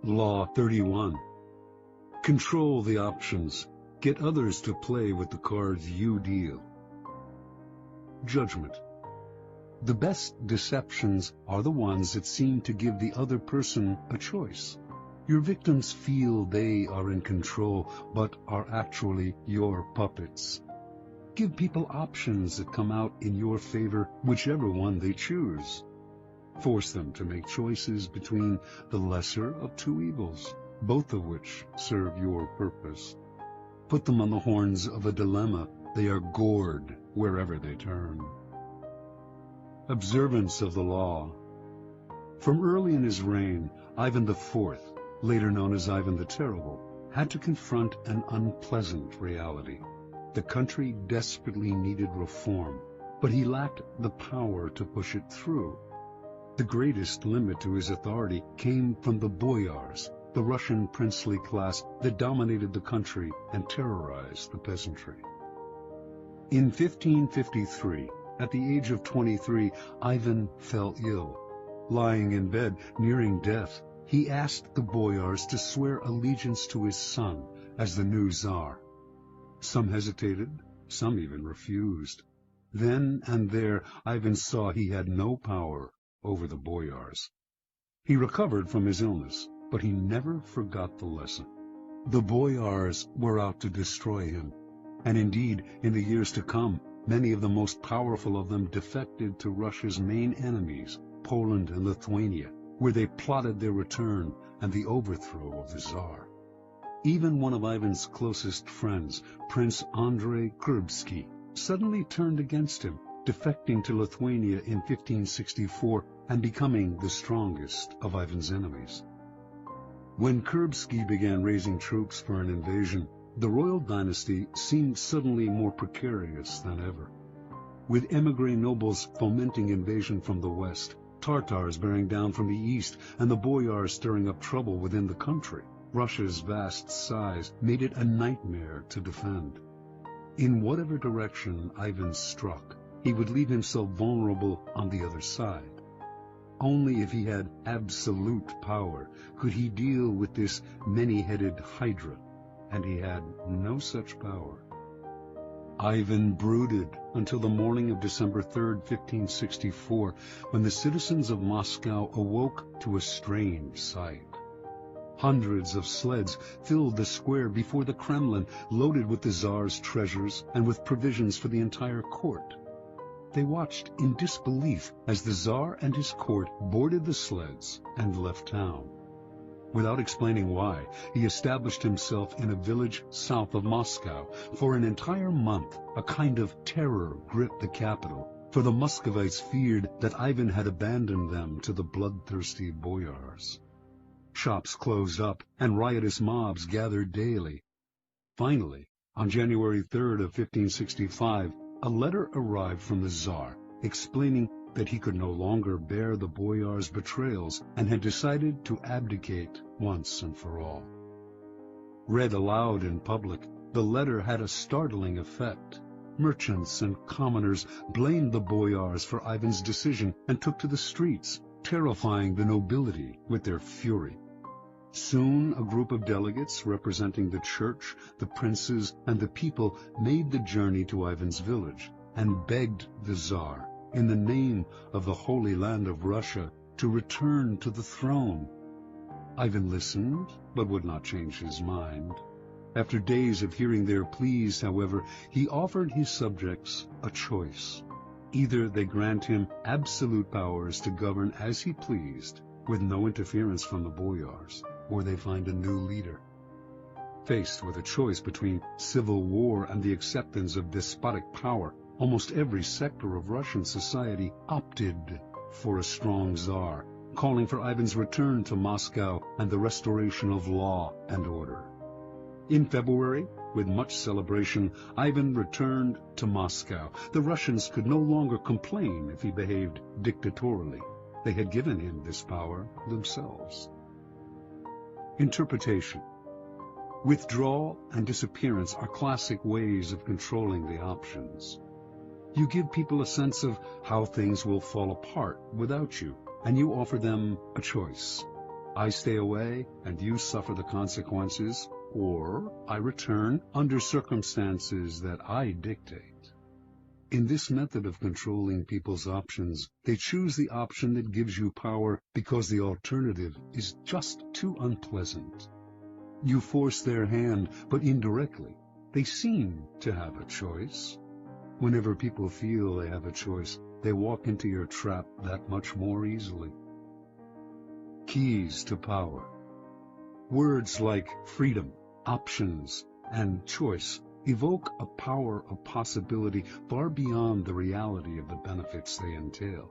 Law 31. Control the options. Get others to play with the cards you deal. Judgment. The best deceptions are the ones that seem to give the other person a choice. Your victims feel they are in control, but are actually your puppets. Give people options that come out in your favor, whichever one they choose. Force them to make choices between the lesser of two evils, both of which serve your purpose. Put them on the horns of a dilemma. They are gored wherever they turn. Observance of the law. From early in his reign, Ivan IV, later known as Ivan the Terrible, had to confront an unpleasant reality. The country desperately needed reform, but he lacked the power to push it through. The greatest limit to his authority came from the boyars, the Russian princely class that dominated the country and terrorized the peasantry. In 1553, at the age of 23, Ivan fell ill. Lying in bed, nearing death, he asked the boyars to swear allegiance to his son as the new Tsar. Some hesitated, some even refused. Then and there, Ivan saw he had no power over the boyars. He recovered from his illness, but he never forgot the lesson. The boyars were out to destroy him, and indeed, in the years to come, many of the most powerful of them defected to Russia's main enemies, Poland and Lithuania, where they plotted their return and the overthrow of the Tsar. Even one of Ivan's closest friends, Prince Andrei Kurbsky, suddenly turned against him, defecting to Lithuania in 1564 and becoming the strongest of Ivan's enemies. When Kurbsky began raising troops for an invasion, the royal dynasty seemed suddenly more precarious than ever. With émigré nobles fomenting invasion from the west, Tartars bearing down from the east, and the boyars stirring up trouble within the country, Russia's vast size made it a nightmare to defend. In whatever direction Ivan struck, he would leave himself vulnerable on the other side. Only if he had absolute power could he deal with this many-headed hydra, and he had no such power. Ivan brooded until the morning of December 3rd, 1564, when the citizens of Moscow awoke to a strange sight. Hundreds of sleds filled the square before the Kremlin, loaded with the Tsar's treasures and with provisions for the entire court. They watched in disbelief as the Tsar and his court boarded the sleds and left town. Without explaining why, he established himself in a village south of Moscow. For an entire month, a kind of terror gripped the capital, for the Muscovites feared that Ivan had abandoned them to the bloodthirsty boyars. Shops closed up, and riotous mobs gathered daily. Finally, on January 3rd of 1565, a letter arrived from the Tsar, explaining that he could no longer bear the boyars' betrayals and had decided to abdicate once and for all. Read aloud in public, the letter had a startling effect. Merchants and commoners blamed the boyars for Ivan's decision and took to the streets, terrifying the nobility with their fury. Soon a group of delegates representing the church, the princes, and the people made the journey to Ivan's village and begged the Tsar, in the name of the Holy Land of Russia, to return to the throne. Ivan listened, but would not change his mind. After days of hearing their pleas, however, he offered his subjects a choice. Either they grant him absolute powers to govern as he pleased, with no interference from the boyars, or they find a new leader. Faced with a choice between civil war and the acceptance of despotic power, almost every sector of Russian society opted for a strong Tsar, calling for Ivan's return to Moscow and the restoration of law and order. In February, with much celebration, Ivan returned to Moscow. The Russians could no longer complain if he behaved dictatorially. They had given him this power themselves. Interpretation. Withdrawal and disappearance are classic ways of controlling the options. You give people a sense of how things will fall apart without you, and you offer them a choice. I stay away and you suffer the consequences, or I return under circumstances that I dictate. In this method of controlling people's options, they choose the option that gives you power because the alternative is just too unpleasant. You force their hand, but indirectly. They seem to have a choice. Whenever people feel they have a choice, they walk into your trap that much more easily. Keys to power. Words like freedom, options, and choice evoke a power of possibility far beyond the reality of the benefits they entail.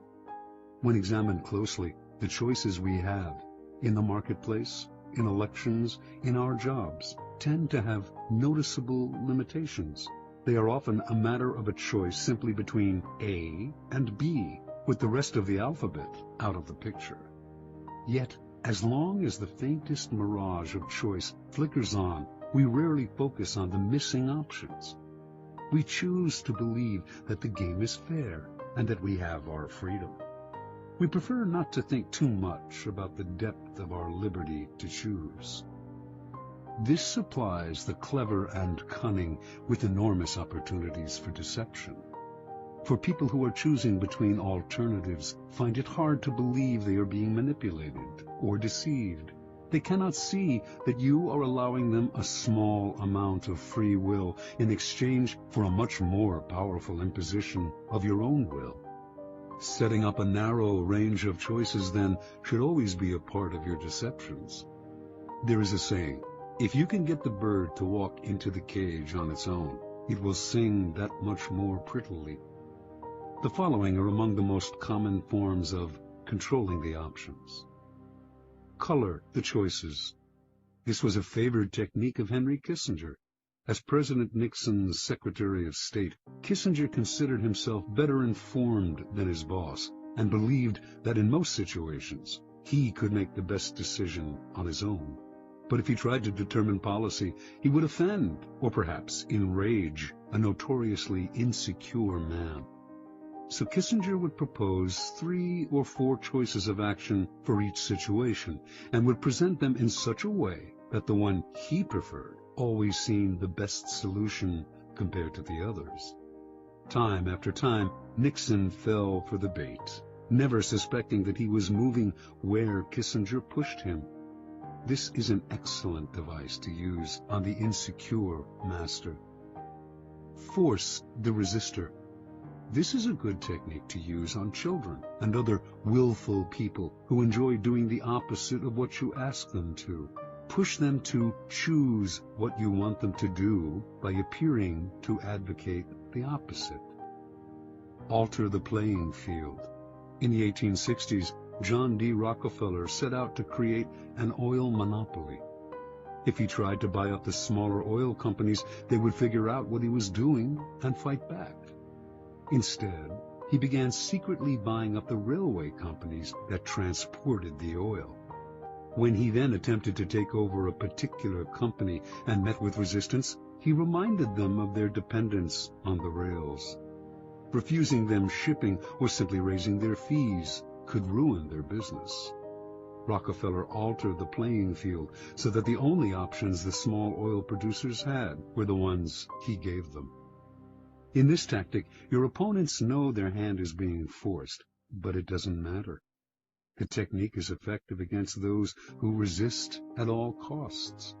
When examined closely, the choices we have in the marketplace, in elections, in our jobs, tend to have noticeable limitations. They are often a matter of a choice simply between A and B, with the rest of the alphabet out of the picture. Yet, as long as the faintest mirage of choice flickers on, we rarely focus on the missing options. We choose to believe that the game is fair and that we have our freedom. We prefer not to think too much about the depth of our liberty to choose. This supplies the clever and cunning with enormous opportunities for deception. For people who are choosing between alternatives find it hard to believe they are being manipulated or deceived. They cannot see that you are allowing them a small amount of free will in exchange for a much more powerful imposition of your own will. Setting up a narrow range of choices, then, should always be a part of your deceptions. There is a saying, if you can get the bird to walk into the cage on its own, it will sing that much more prettily. The following are among the most common forms of controlling the options. Color the choices. This was a favored technique of Henry Kissinger. As President Nixon's Secretary of State, Kissinger considered himself better informed than his boss and believed that in most situations he could make the best decision on his own. But if he tried to determine policy, he would offend, or perhaps enrage, a notoriously insecure man. So Kissinger would propose 3 or 4 choices of action for each situation, and would present them in such a way that the one he preferred always seemed the best solution compared to the others. Time after time, Nixon fell for the bait, never suspecting that he was moving where Kissinger pushed him. This is an excellent device to use on the insecure master. Force the resistor. This is a good technique to use on children and other willful people who enjoy doing the opposite of what you ask them to. Push them to choose what you want them to do by appearing to advocate the opposite. Alter the playing field. In the 1860s, John D. Rockefeller set out to create an oil monopoly. If he tried to buy up the smaller oil companies, they would figure out what he was doing and fight back. Instead, he began secretly buying up the railway companies that transported the oil. When he then attempted to take over a particular company and met with resistance, he reminded them of their dependence on the rails. Refusing them shipping or simply raising their fees could ruin their business. Rockefeller altered the playing field so that the only options the small oil producers had were the ones he gave them. In this tactic, your opponents know their hand is being forced, but it doesn't matter. The technique is effective against those who resist at all costs.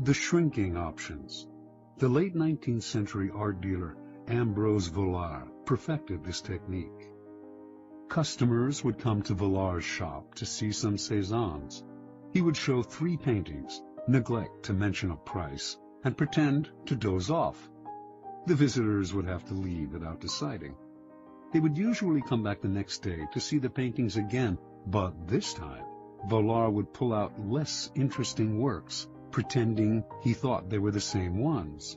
The shrinking options. The late 19th century art dealer Ambrose Vollard perfected this technique. Customers would come to Vollard's shop to see some Cézannes. He would show 3 paintings, neglect to mention a price, and pretend to doze off. The visitors would have to leave without deciding. They would usually come back the next day to see the paintings again, but this time, Vollard would pull out less interesting works, pretending he thought they were the same ones.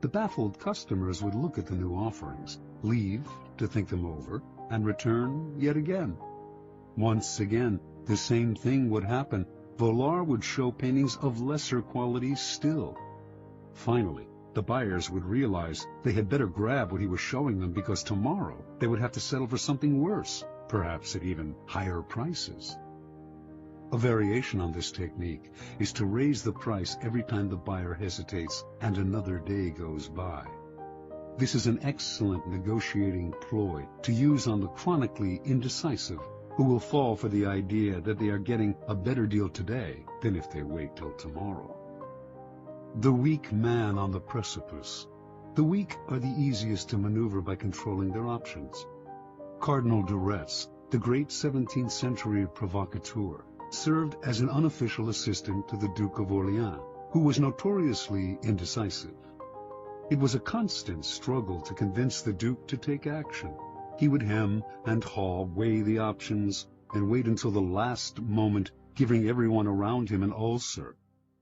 The baffled customers would look at the new offerings, leave to think them over, and return yet again. Once again, the same thing would happen. Vollard would show paintings of lesser quality still. Finally, the buyers would realize they had better grab what he was showing them because tomorrow they would have to settle for something worse, perhaps at even higher prices. A variation on this technique is to raise the price every time the buyer hesitates and another day goes by. This is an excellent negotiating ploy to use on the chronically indecisive, who will fall for the idea that they are getting a better deal today than if they wait till tomorrow. The weak man on the precipice. The weak are the easiest to maneuver by controlling their options. Cardinal de Retz, the great 17th century provocateur, served as an unofficial assistant to the Duke of Orleans, who was notoriously indecisive. It was a constant struggle to convince the Duke to take action. He would hem and haw, weigh the options, and wait until the last moment, giving everyone around him an ulcer.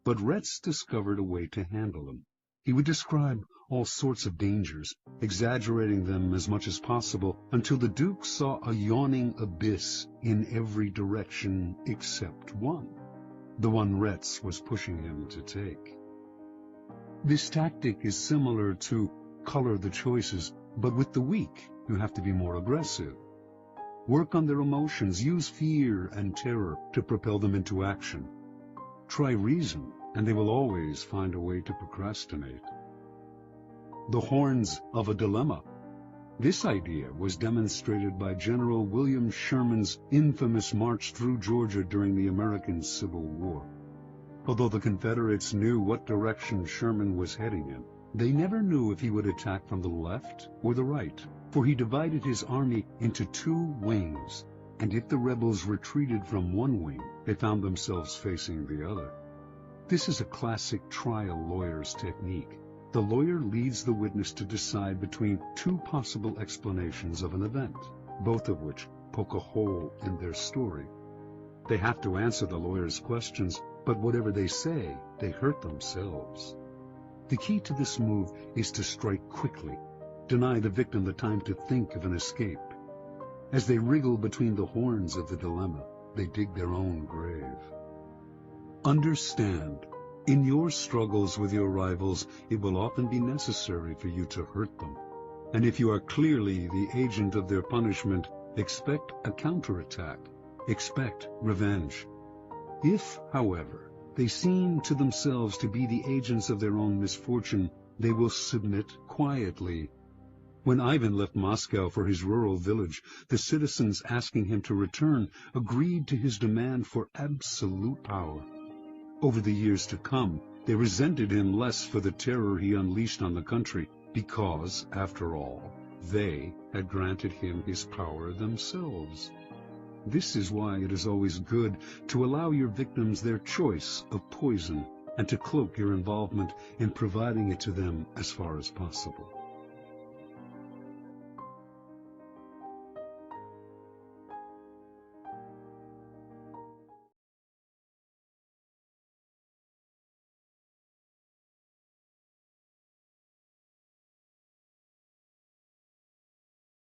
But Retz discovered a way to handle them. He would describe all sorts of dangers, exaggerating them as much as possible, until the Duke saw a yawning abyss in every direction except one, the one Retz was pushing him to take. This tactic is similar to color the choices, but with the weak, you have to be more aggressive. Work on their emotions, use fear and terror to propel them into action. Try reason, and they will always find a way to procrastinate. The horns of a dilemma. This idea was demonstrated by General William Sherman's infamous march through Georgia during the American Civil War. Although the Confederates knew what direction Sherman was heading in, they never knew if he would attack from the left or the right, for he divided his army into two wings, and if the rebels retreated from one wing, they found themselves facing the other. This is a classic trial lawyer's technique. The lawyer leads the witness to decide between two possible explanations of an event, both of which poke a hole in their story. They have to answer the lawyer's questions, but whatever they say, they hurt themselves. The key to this move is to strike quickly, deny the victim the time to think of an escape. As they wriggle between the horns of the dilemma, they dig their own grave. Understand, in your struggles with your rivals, it will often be necessary for you to hurt them. And if you are clearly the agent of their punishment, expect a counterattack. Expect revenge. If, however, they seem to themselves to be the agents of their own misfortune, they will submit quietly. When Ivan left Moscow for his rural village, the citizens asking him to return agreed to his demand for absolute power. Over the years to come, they resented him less for the terror he unleashed on the country, because, after all, they had granted him his power themselves. This is why it is always good to allow your victims their choice of poison and to cloak your involvement in providing it to them as far as possible.